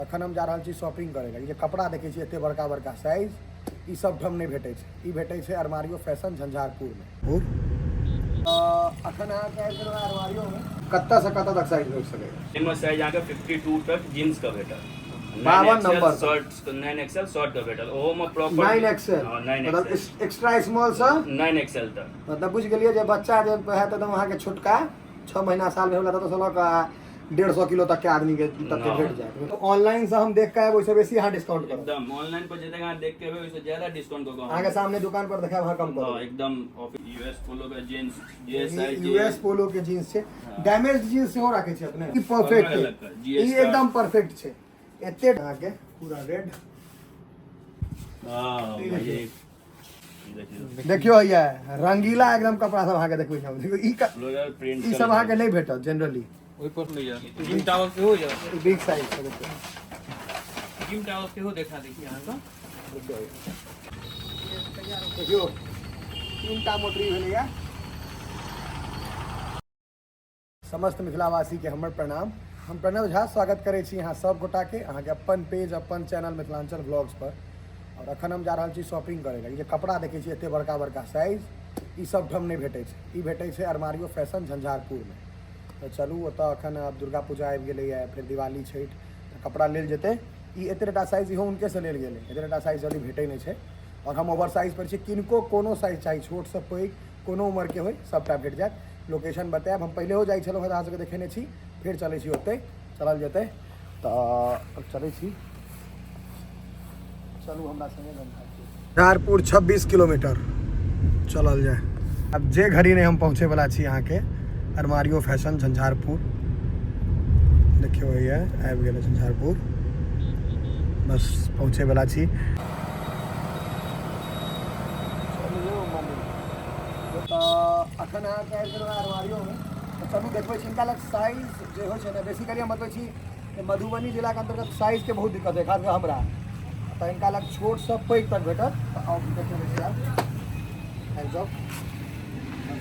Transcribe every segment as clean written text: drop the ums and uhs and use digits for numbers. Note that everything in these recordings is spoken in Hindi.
अखन हम जा रहा छी शॉपिंग करे लगी। कपड़ा देखे छी एते बड़का बड़का साइज, ई सब ठाम नहीं भेटे छै। ई भेटे छै अरमारियो फैशन झंझारपुर में। अखन अहाँके आबि गेलहुँ अरमारियो में, कतऽ से कतऽ तक साइज भेट सकैए? एमे साइज अहाँके 52 तक जींस का भेटल, 52 नंबर शर्ट्स 9XL शर्ट का भेटल, ओहो में प्रॉपर 9XL मतलब एक्स्ट्रा स्मॉल से 9XL तक। मतलब बुझ गेलिए जे बच्चा जे है तो वहाँ के छोटका 6 महीना साल में होला तो सोलह का 150 किलो तक के आदमी के तक के भेट जाए। तो ऑनलाइन से हम देख के वैसे बेसी यहाँ डिस्काउंट करो एकदम। ऑनलाइन पर जैसे अहाँ देख के हो वैसे ज्यादा डिस्काउंट को आगे सामने दुकान पर देखा वहाँ कम करो। एकदम यूएस पोलो का जींस, ये साइज यूएस पोलो के जींस छे, डैमेज जींस सेहो राखे छे अपने। ई परफेक्ट है, ई एकदम परफेक्ट छे। एते आगे पूरा रेड। हां देखियो ये रंगीला एकदम कपड़ा सब आके देखबै हम। देखो ई प्रिंट ई सब आके नहीं भेटत जनरली। ओइ पर ले जा जिम टावर के हो जा बिग साइज के देखो। जिम टावर के हो देखा देखिए यहां का देखियो तीनटा मोटरी भेलैया। समस्त मिथिलावासी के हमर प्रणाम। हम प्रणव झा स्वागत करे छी यहाँ सब गोटा के अहाँ के अपन पेज अपन चैनल मिथिलांचल ब्लॉग्स पर। और अखन हम जा रहा छी शॉपिंग करे लगी। कपड़ा देखे छी एते बड़का बड़का साइज, ई सब ठाम नहीं भेटे छै। ई भेटे छै अरमारियो फैशन झंझारपुर में। तो चलू ओतऽ अखन अब दुर्गा पूजा आबि गेलैया, फिर दिवाली छठि, तो कपड़ा लेल जेतै। ई एतेटा साइज इहो उनके से लेल गेलै, एतेटा साइज जल्दी भेटै नहीं छै। और हम ओवर साइज पर छी, किनको कोनो साइज चाही, छोट से पैघ कोनो उम्र के होय सबटा भेट जायत। लोकेशन बतायब, हम पहले हो जाइ छलहुँ अहाँ सबके देखेने छी, फिर चलै छी ओतै, चलल जेतै। तऽ चलै छी, चलू हमरा संगे झंझारपुर 26 किलोमीटर चलल जाए। अब जे घड़ी नहीं हम पहुँचे वाला छी यहाँ के अरमारियो फैशन झंझारपुर। देखियो ये आबि गेल झंझारपुर, बस पहुँचे वाला छी। अखन अहाँके आबि गेलहुँ अरमारियो में। चलू देखबै छी हिनका लग साइज जे होइ छै ने, बेसिकली हम बतबै छी मधुबनी जिला के अंतर्गत साइज के बहुत दिक्कत है, खास कर हमरा। तो इनका लग छोट से पैघ तक भेटत। तो आओ देखिए आबि जाओ।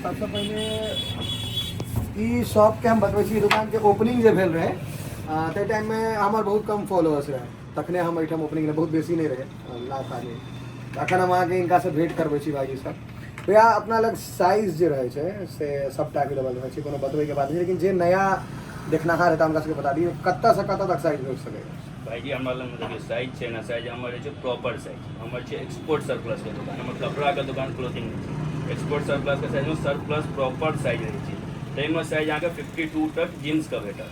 सबसे पहले ई शॉप के हम बतबै छी, दुकान के ओपनिंग जे भेल रहे ते टाइम में हमर बहुत कम फॉलोअर्स रहे, तखने हम एहिठाम ओपनिंग रहे, बहुत बेसी नहीं रहे लास्ट आदमी। अखन हम अहाँके इनका से भेंट करबै छी भाईजी सब। भैया अपना लग साइज जे रहे छै से सबटा अवेलेबल रहै छै, कोनो बतबै के बात नहीं। लेकिन जे नया देखनाहार हेता हुनका सबके बता दियौ कतऽ से कतऽ तक साइज भेट सकैए। भाई जी हमारे लग देखिए साइज है ना, साइज हमारे जो प्रॉपर साइज हमारे छे एक्सपोर्ट सरप्लस के दुकान, हमारे कपड़ा का दुकान क्लोथिंग नहीं, एक्सपोर्ट सरप्लस के साइज में सरप्लस प्रॉपर साइज रही थी। में साइज यहाँ के 52 तक जींस का भेटल,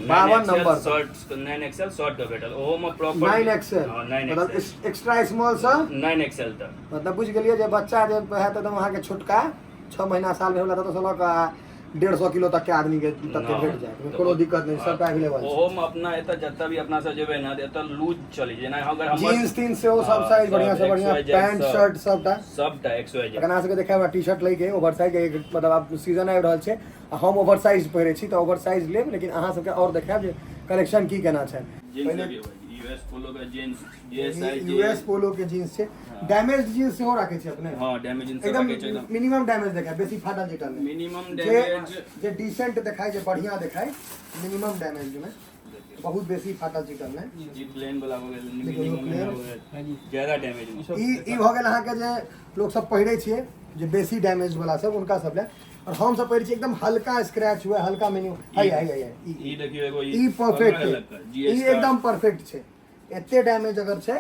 52 नंबर शर्ट्स 9XL शर्ट का भेटल, ओहो में प्रॉपर 9XL मतलब एक्स्ट्रा स्मॉल से 9XL तक। मतलब बुझ गेलिए जे बच्चा जे है तो वहाँ के छोटका 6 महीना साल में होला तो सोलह का 150 किलो तक के आदमी के तक के भेट जाए, कोनो दिक्कत नहीं, सबटा अवेलेबल छै। ओहो में अपना एता जत्ता भी अपना से जेबे ना एता लूज चली जेना अगर हम जींस तीन से वो सब साइज बढ़िया से बढ़िया, पैंट शर्ट सबटा XYZ। अगर अहाँ सबके देखाय हमरा टी-शर्ट लै के ओवर साइज के, मतलब आप सीजन आबि रहल छै हम ओवर साइज पहिरे छी तो ओवर साइज लेब, लेकिन अहाँ सबके और देखायब जे कलेक्शन की केना छै। पहले यूएस पोलो का जींस, ये साइज यूएस पोलो के जींस छै, डैमेज जींस सेहो राखे छै अपने। हां डैमेज जींस एकदम राखे छै, एकदम मिनिमम डैमेज देखाय, बेसी फाटल चिटल नहीं, मिनिमम डैमेज जे डिसेंट देखाय, जे बढ़िया देखाय, मिनिमम डैमेज में, बहुत बेसी फाटल चिटल नहीं। जी प्लेन वाला हो गेल, मिनिमम में हो गेल, ज्यादा डैमेज ई हो गेल अहाँ के जे लोग सब पहिरे छियै जे बेसी डैमेज वाला सब, उनका सब ले। और हम सब पहिरे छी एकदम हल्का स्क्रैच हुआ, हल्का मेन्यू हाय ई देखियो एगो ई परफेक्ट है, ई एकदम परफेक्ट छै। एते डैमेज अगर छै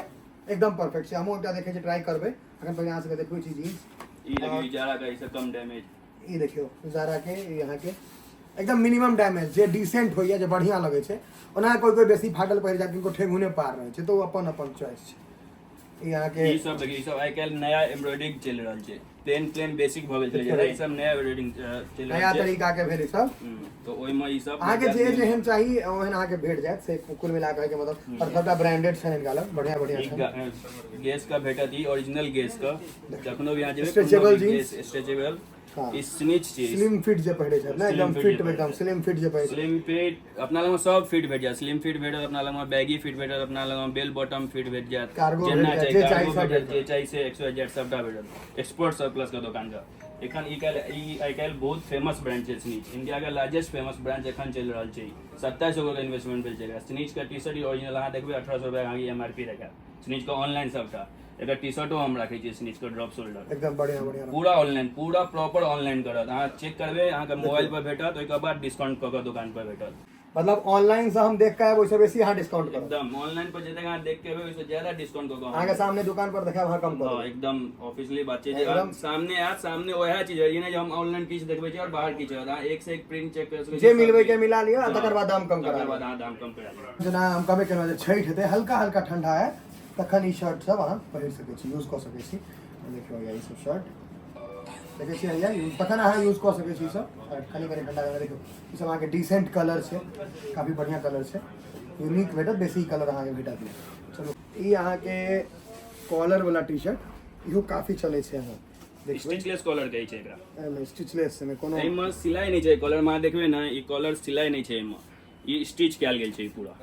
एकदम परफेक्ट छै। हमहु एकटा देखे छी, ट्राई करबै। अखन पहिले अहाँ सबके देखबै छी जींस, ई देखियो जारा का इससे कम डैमेज, ई देखियो जारा के यहाँ के एकदम मिनिमम डैमेज, जे डिसेंट होइए, जे बढ़िया लगे छै। ओना कोई बेसी फाटल पहिर जाय, किनको ठेंगुने पार रहे छै, तो अपन अपन चॉइस छै। यहाँ के ई सब देखिए, ई सब आइ काल नया एम्ब्रॉयडरिंग चल रहल छै, प्लेन बेसिक भ गेल छै, जरा ई सब नया एम्ब्रॉयडरिंग चल रहल छै, नया तरीका के भेल सब। तो ओइ में ई सब आगे जे जेहन चाही ओहन आहाँ के भेट जायत से कुल मिला के मतलब। और सबटा ब्रांडेड छै इनका लग, बढ़िया बढ़िया छै। गैस का भेटत, ई ओरिजिनल गैस का, जखनो भी यहाँ जेबे स्ट्रेचेबल जींस, स्ट्रेचेबल ई स्निच छै, स्लिम फिट जे पहिरे छै ना, एकदम फिट, एकदम स्लिम फिट जे पहिरे, स्लिम फिट अपना लग में सब फिट भेट जात, स्लिम फिट भेटत अपना लग में, बैगी फिट भेटत अपना लग में, बेल बॉटम फिट भेट जात, कार्गो जेना भेट जात, चाहिए जे कार्गो चाही भेटत, जे चाहिए से XYZ सबटा भेटत। एक्सपोर्ट सरप्लस का दुकान का एखन ई आइ काल्हि बहुत फेमस ब्रांड छै स्नीच, इंडिया के लार्जेस्ट फेमस ब्रांड एखन चलि रहल छै। 2700 के इन्वेस्टमेंट भेल छै। स्नीच के टी शर्ट ओरिजिनल अहाँ देखबै 1800 रुपया अहाँके MRP रखा। स्नीच के ऑनलाइन सबटा एकर टी शर्टो हम राखै छियै स्नीच के ड्रॉप शोल्डर एकदम बढ़िया बढ़िया पूरा ऑनलाइन पूरा प्रॉपर ऑनलाइन करत। अहाँ चेक करबै अहाँके मोबाइल पर भेटत, ओहिके बाद डिस्काउंट कऽ के दुकान पर भेटत। मतलब ऑनलाइन से हम देख के आए वैसे बेसी यहाँ डिस्काउंट करो। एकदम ऑनलाइन पर जते अहाँ देख के आबै ओइसे ज्यादा डिस्काउंट कऽ के अहाँ के सामने दुकान पर देखा वहाँ कम करो। हाँ एकदम ऑफिशियली बात छै जे एकदम। सामने आयत सामने ओएह चीज है, ये नहीं जो हम ऑनलाइन किछ देखबै छै और बाहर किछ है। अहाँ एक से एक प्रिंट चेक कर सकै जे मिलबै के मिला लियो आ तकर बाद दाम कम करा तकर लियो। बाद अहाँ दाम कम करा लियो। जेना हम कहबे केना जे छठि हेतै हल्का हल्का ठंडा है तखन ई शर्ट सब अहाँ पहिर सकै छी, यूज कऽ सकै छी। देखियौ ई सब शर्ट देखै छियै या तखन अहाँ यूज कऽ सकै छी। सब कनी कनी ठंडा लगे देखियौ ई सब अहाँके डिसेंट कलर छै, काफी बढ़िया कलर छै, यूनिक भेटत, बेसी कलर अहाँके भेटत। चलो ई अहाँके कॉलर वाला टी शर्ट इहो काफी चलै छै। अहाँ देखबै स्टिचलेस कॉलर कहै छै एकरा। एमे स्टिचलेस में कोनो एहिमे सिलाई नहीं छै कॉलर में, देखबै ना ई कॉलर सिलाई नहीं छै एहिमे, ई स्टिच कयल गेल छै ई पूरा।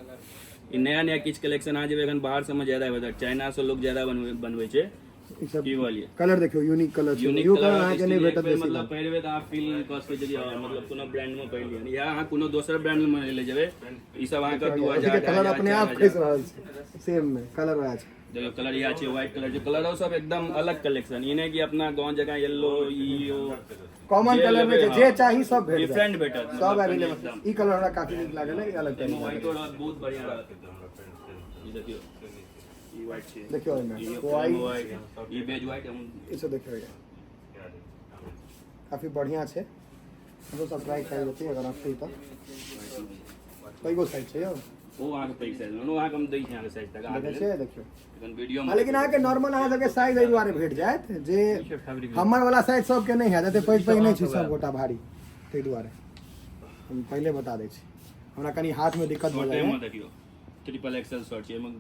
ई नया नया किछ कलेक्शन आ जेबै एखन बाहर सब में ज्यादा भेटत, चाइना से लोग ज्यादा बनबै छै। ई सब ई वाली कलर देखियो यूनिक कलर छै, यूनिक यो कलर कलर अहाँके नहीं भेटत बेसी। मतलब पहिरबै तऽ अहाँ फील कऽ सकै छी मतलब कोनो ब्रांड में पहिर लियौ, या अहाँ कोनो दोसर ब्रांड में ले जेबै ई सब अहाँके 2000 कलर अपने आप खसि रहल छै सेम में कलर वएह छै। देखियो कलर यहाँ छै व्हाइट कलर, जो कलर सब एकदम अलग कलेक्शन, ई नहीं कि अपना गांव जगह येलो कॉमन कलर में जे चाही सब भेट डिफरेंट भेटत सब मतलब अवेलेबल। एकदम। ई कलर हमरा काफी नीक लागल है, ई अलग एमे कलर व्हाइट और बहुत बढ़िया रहत। ई देखियो ई व्हाइट छै, देखियो एमे ई व्हाइट ई बेज व्हाइट हम ई सब देखियो ये काफी बढ़िया छै। हमरो सब ट्राई कर लेते अगर आप फ्री तो कईगो साइज छै यो ओ अहाँके पैक साइज में अहाँके हम दै छी अहाँके साइज तक देखै छै देखियो। एखन वीडियो हाँ, लेकिन अहाँके नॉर्मल अहाँ सबके साइज एहि दुआरे भेट जायत जे हमर वाला साइज सबके नहीं हैत, एते पैघ पैघ नहीं छै सब गोटा भारी, ताहि दुआरे हम पहले बता दै छी। हमरा कनी हाथ में दिक्कत भऽ छोटे में जाय। देखियो ट्रिपल एक्सएल शर्ट छै, एमे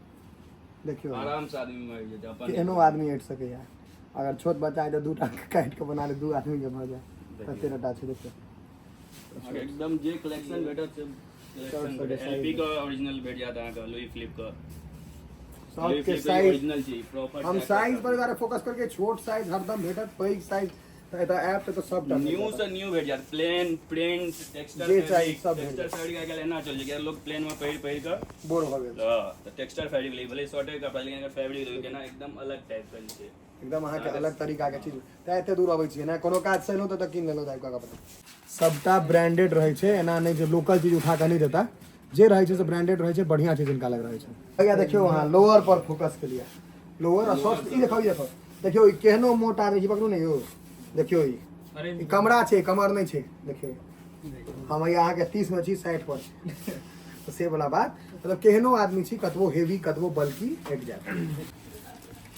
देखियो आराम से आदमी मर जेतै अपन केहनो आदमी हट सकैया, अगर छोट बच्चा है तो दू टा काटि के बना ले, दू आदमी के भऽ जाय कते रटा छै देखियो। अहाँके एकदम जे कलेक्शन भेटत से कलेक्शन एलपी का ओरिजिनल भेट जात अहाँके, लुई फिलिप का सब के साइज ओरिजिनल छै प्रॉपर। हम साइज पर ज्यादा फोकस करके छोट साइज हरदम भेटत, पैघ साइज एतऽ ऐप पे तो सब टा न्यू से न्यू भेट जात, प्लेन प्रिंट टेक्सचर जे चाही सब भेट टेक्सचर फैब्रिक आइ काल्हि एना चल छै कि लोग प्लेन में पहिर के बोर भऽ गेल तो टेक्सचर फैब्रिक ले भले शॉर्टे कपड़ा, लेकिन अगर फैब्रिक देखिए ना एकदम अलग टाइप का छै, एकदम अहाँके अलग तरीका के चीज तें एते दूर अबै छियै ने, कोनो काज से तो कीन लेलो जाय कपड़ा। सबटा ब्रांडेड रहै छै, एना नहीं जे लोकल चीज उठा के नहीं देता, जे रहै छै से ब्रांडेड रहै छै, बढ़िया चीज इनका लग रहै छै। भैया देखियो वहाँ लोअर पर फोकस के लिए, लोअर और सॉफ्ट ई देखो देखियो ई केहनो मोटा आदमी पकड़ू ने यो देखियो ई कमरा छै, कमर नहीं छै देखियो। हम यहाँ के 30 में छी 60 पर तो से वाला बात, मतलब केहनो आदमी छी, कतबो हेवी कतबो बल्कि एक जाय।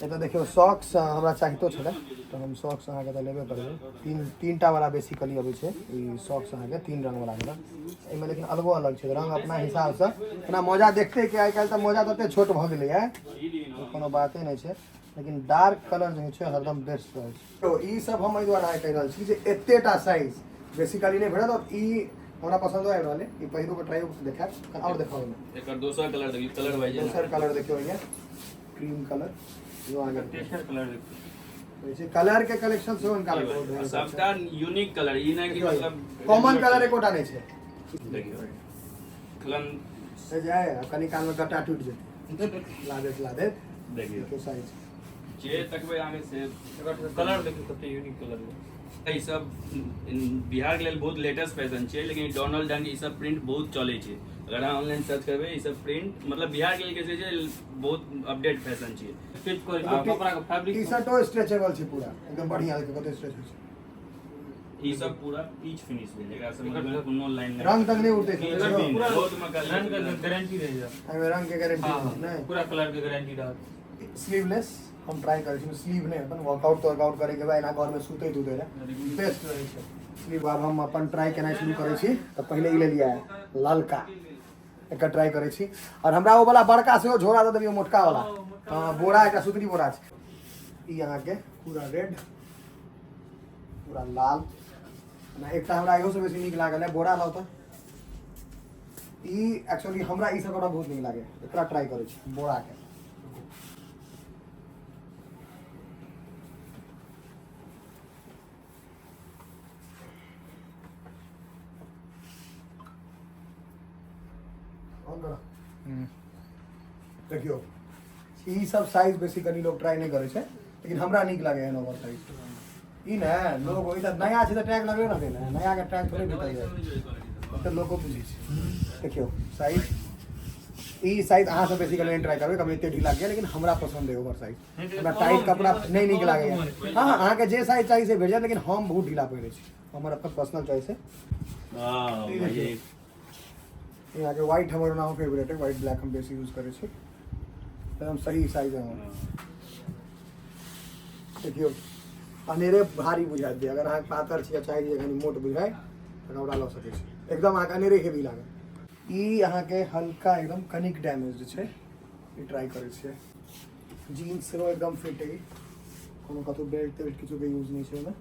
एतऽ देखियो सॉक्स हमरा चाहितो छलै तो हम सॉक्स अहाँके तऽ लेबे करबै, तीनटा वाला बेसिकली अबै छै ई सॉक्स अहाँके 3 रंग वाला भेटत एहिमे, लेकिन अलगो अलग छै रंग अपना हिसाब से। अपना मोजा देखते कि आइ काल्हि तऽ मोजा तते छोट भऽ गेलै है, कोनो बाते नहीं छै, लेकिन डार्क कलर जे छै हरदम बेस्ट रहै छै। तो ई सब हम एहि दुआरे कहि रहल छी जे एतेटा साइज बेसिकली नहीं भेटत, और ई हमरा पसंदो आबि रहल है, ई पहिरो के ट्राई देखाब और देखाओ एकर दोसर कलर देखियो, कलर वाइज दोसर कलर देखियो ये क्रीम कलर जो आगे टेक्सचर कलर देखियो, वैसे कलर के कलेक्शन से उनका बहुत सबटा यूनिक कलर, ई नहीं कि मतलब कॉमन कलर एकोटा नहीं छै। देखियो खलन से जाए कनी काल में गट्टा टूट जेतै लादेत देखियो तो साइज जे तकबै आगे से कलर देखियो कते यूनिक कलर है। ई सब बिहार के लेल बहुत लेटेस्ट फैशन छै, लेकिन डोनाल्ड डंक ई सब प्रिंट बहुत चलै छै। अगर अहाँ ऑनलाइन सर्च करबै ई सब प्रिंट मतलब बिहार के लेल कैसे छै बहुत अपडेट फैशन छै। फिट क्वालिटी कपड़ा का फैब्रिक टी शर्टो स्ट्रेचेबल छै पूरा एकदम बढ़िया, देखो कते स्ट्रेच छै। ई सब पूरा पीच फिनिश भेल, एकरा से मतलब कोनो लाइन नहीं, रंग तक नहीं उड़ते छै, एकर भी पूरा बहुत मकान रंग का गारंटी रहेगा। एमे रंग के गारंटी नहीं, पूरा कलर के गारंटी रहत। स्लीवलेस हम ट्राई करै छी, स्लीव नहीं अपन वर्कआउट तो वर्कआउट करे के बाद एना घर में सुते दुते रहे बेस्ट रहै छै स्लीव। अब हम अपन ट्राई केना शुरू करै छी, तो पहले ई ले लिया है लालका, एकर ट्राई करै छी, और हमरा ओ वाला बड़का सेहो झोरा दऽ देबियो मोटका वाला, हां बोरा एकटा सुतरी बोरा छै। ई अहाँ के पूरा रेड पूरा लाल ना, एकटा हमरा इहो से बेसी नीक लागल है बोरा लाउ तऽ ई एक्चुअली हमरा ई सब बड़ा बहुत नीक लागे, एकरा ट्राई करै छी बोरा के। देखियो ई सब साइज बेसिकली लोग ट्राई नहीं करे छे, लेकिन हमरा नीक लागे है ओवर साइज ई ने लोग ओइ त नया छै त टैग लगबे रहते ने, नया के टैग थोड़े भेटै छै त लोग को बुझै छै। देखियो साइज ई साइज अहाँ सब बेसिकली नहीं ट्राई करबे, कभी एते ढीला गया, लेकिन हमरा पसंद है ओवर साइज, हमरा टाइट कपड़ा नहीं नीक लागे। हां अहाँ के जे साइज चाहिए से भेट जात, लेकिन हम बहुत ढीला पहिरे छी, हमर अपन पर्सनल चॉइस है। हां भाई यहाँ के व्हाइट हमारा नाम फेवरेट है, व्हाइट ब्लैक हम बेसी यूज करे छे, एकदम सही साइज है। देखियो अनेरे भारी बुझा दे, अगर अहाँ पातर छी चाहिए कनी मोट बुझाय त कपड़ा ल सके छी, एकदम अहाँ के अनेरे हेवी लागे। ई अहाँ के हल्का एकदम कनिक डैमेज छे, ई ट्राई करे छे। जीन्स रो एकदम फिट है, कोनो कतो बेल्ट तेल्ट किछो के यूज नहीं छे ना,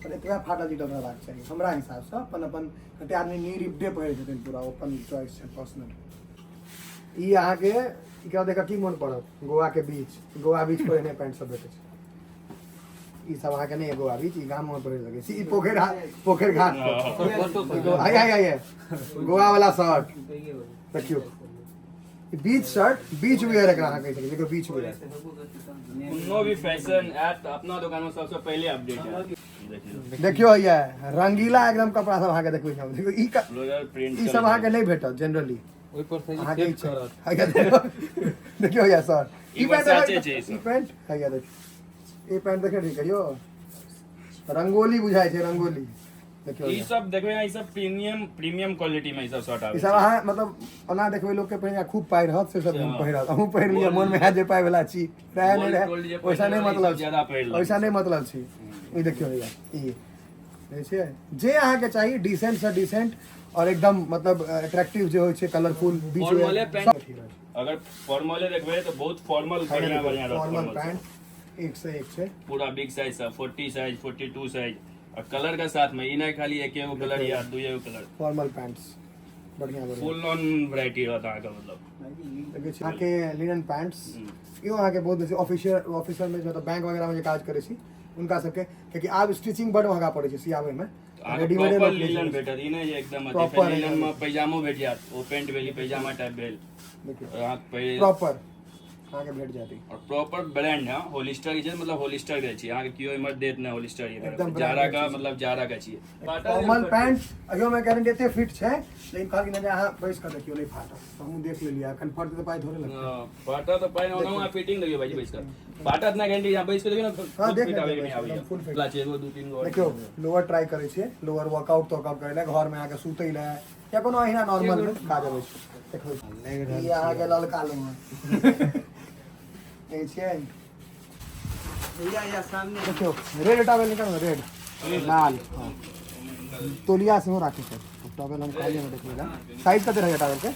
पर एतबा फाटल जीटा रहबाक चाहिए हमरा हिसाब से। अपन अपन कते आदमी नी रिप्डे पहिरे छथिन, पूरा ओपन चॉइस छै पर्सनल। ई अहाँ के एकरा देख की मन पड़त, गोवा के बीच, गोवा बीच पर एने पैंट सब भेटै छै। ई सब अहाँ के नहीं गोवा बीच, ई गाम में पहिरे लगे छी, ई पोखर घाट आय आय आय गोवा वाला शर्ट देखियो, बीच शर्ट, बीच वेयर एकरा अहाँ कह सकै, देखो बीच वेयर नो भी फैशन ऐप अपना दुकान में सबसे पहले अपडेट है। देखियो ये रंगीला एकदम कपड़ा सब अहाँ के देखबै हम, देखियो ई फ्लोरल प्रिंट ई सब अहाँ के नहीं भेटत जनरली, ओइ पर से अहाँ के सेट इच्छा करत है देखियो ये सर ई वर्साचे छै ई सब। ई पैंट है ये देखियो, ई पैंट देखे ठीक करियो, रंगोली बुझाय छै, रंगोली देखियो ई सब देखबे ई सब प्रीमियम क्वालिटी में ई सब शर्ट आवे ई सब अहाँ मतलब ओना देखबै लोग के पहिने खूब पाइ रहत से सब हम पहिरत, हमहूँ पहिर लिया, मन में है जे पाइ वाला छी, रहे नहीं रहे वैसा नहीं मतलब ज्यादा पहिर लो, वैसा नहीं मतलब छी। ई देखियो भैया ई देख छै जे अहाँ के चाहिए डिसेंट से डिसेंट और एकदम मतलब अट्रैक्टिव जो होय छै, कलरफुल बीच फॉर्मले में पैंट, अगर फॉर्मले देखबे तो बहुत फॉर्मल बढ़िया बढ़िया फॉर्मल पैंट एक से एक छै, पूरा बिग साइज सब 40 साइज 42 साइज और कलर का साथ में ई नहीं खाली एक एगो कलर या दो एगो कलर, फॉर्मल पैंट्स बढ़िया बढ़िया फुल ऑन वैरायटी रहता है का मतलब। देखिए अहाँ के लिनन पैंट्स यो अहाँ के बहुत बेसी ऑफिसर में मतलब बैंक वगैरह में जे काज करे छी उनका सबके, क्योंकि आब स्टिचिंग बड़ महंगा पड़े छै सियाबे में, रेडीमेड प्रॉपर लीलन भेटत ई नहीं जे एकदम Proper लीलन में पैजामो भेट जात, ओ पेंट वेली पैजामा टाइप भेल, देखिए और अहाँ पहले प्रॉपर अहाँ के भेट जाती, और प्रॉपर ब्रांड है होलिस्टर जे मतलब होलिस्टर के छी, अहाँ के कियो इमर देत ना होलिस्टर ये एकदम जारा branded का चीज। मतलब जारा का चाहिए। फॉर्मल पैंट अयो में गारंटी एते फिट छै, लेकिन कहल कि अहाँ बैस के देखियो नहीं फाटत, हमहूँ देख लेलिए, एखन फट तो पाइ थोड़े लगतै। फाटा तो पाइन ओना फिटिंग देखियो भाई बैस कर, फाटत ना गारंटी यहां बैस के देखियो ना, हाँ, देख फिट आवे लेबै, नहीं आवे एकदम full fit। ला चाहिए वो दो तीन गो देखियो लोअर ट्राई करे छियै, लोअर वर्कआउट तर्कआउट करे ले, घर में आके सुतै ले या कोनो अहिना नॉर्मल में काज अबै छै। देखो ई अहाँ के ललका लोअर ए छियै, या सामने देखियो रेड टावल निकाल, रेड लाल हाँ तोलिया से हो राखे छै टावल, हम काले में देखिएगा साइज कते रहै टावल के,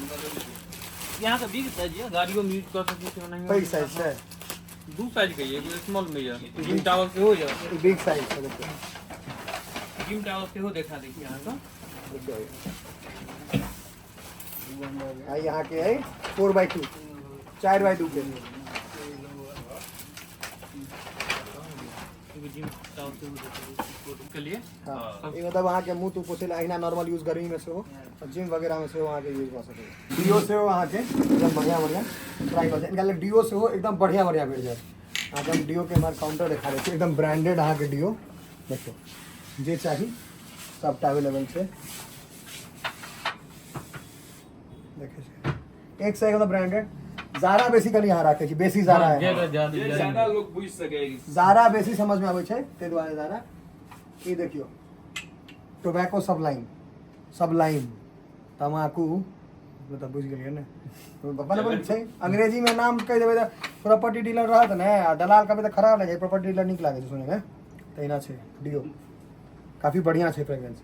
यहाँ का बिग साइज है, गाड़ियों में यूज कर सकते हो नहीं, पैघ साइज छै, दो साइज का ये स्मॉल में है, जिम टावर के हो या ई बिग साइज छै, देखियो जिम टावर के हो देखा देखिए यहाँ का, देखियो आई यहाँ के है 4x2 4x2 के जिम टावर के हो देखा के लिए हाँ ये मतलब अहाँ के मुंह तो पोछे अहिना नॉर्मल यूज गर्मी में से हो, और जिम वगैरह में से हो अहाँ के यूज कर सके। डीओ से हो अहाँ के एकदम बढ़िया बढ़िया ट्राई कर जाए, इनका डीओ से हो एकदम बढ़िया बढ़िया भेट जाए। अहाँ के हम डीओ के हमारे काउंटर दिखा रहे थे, एकदम ब्रांडेड अहाँ के डीओ देखियो जे चाहिए सबटा अवेलेबल है, देखिए एक से एक मतलब ब्रांडेड। जारा बेसिकली यहाँ राखे छी, बेसी जारा है, ज्यादा लोग बुझ सके जारा बेसी समझ में आवे छै, ते दुआरे जारा। ई देखियो टोबैको सबलाइन तमाकू मतलब बुझ गेलिए ने, अपन छै अंग्रेजी में नाम कह देबै त प्रॉपर्टी डीलर रहत ने, आ दलाल कहबै त खराब लगे, प्रॉपर्टी डीलर नीक लागे छै सुने में, तहिना छै डीओ काफी बढ़िया छै फ्रेग्रेंस।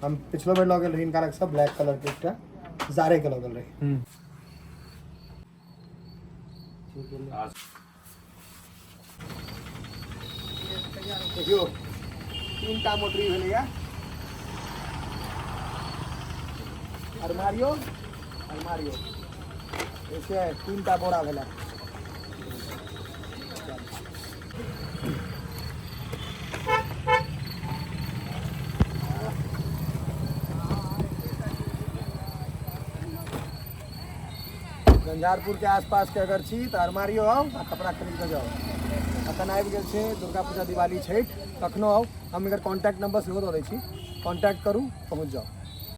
हम पिछलो बेर लऽ गेल रही इनका सब ब्लैक कलर के एकटा जारे के लऽ गेल रही। देखियो तीनटा मोटरी भेलैया, अलमारियो ऐसे तीनटा बोरा भेला, झंझारपुर के आसपास के अगर छी तो अरमारियो आओ आ कपड़ा खरीद के जाओ। अखन आबि गेल छै दुर्गा पूजा, दिवाली, छठि, कखनो आओ। हम एकर कॉन्टैक्ट नंबर सेहो दऽ दै छी, कॉन्टैक्ट करू, पहुँच जाओ।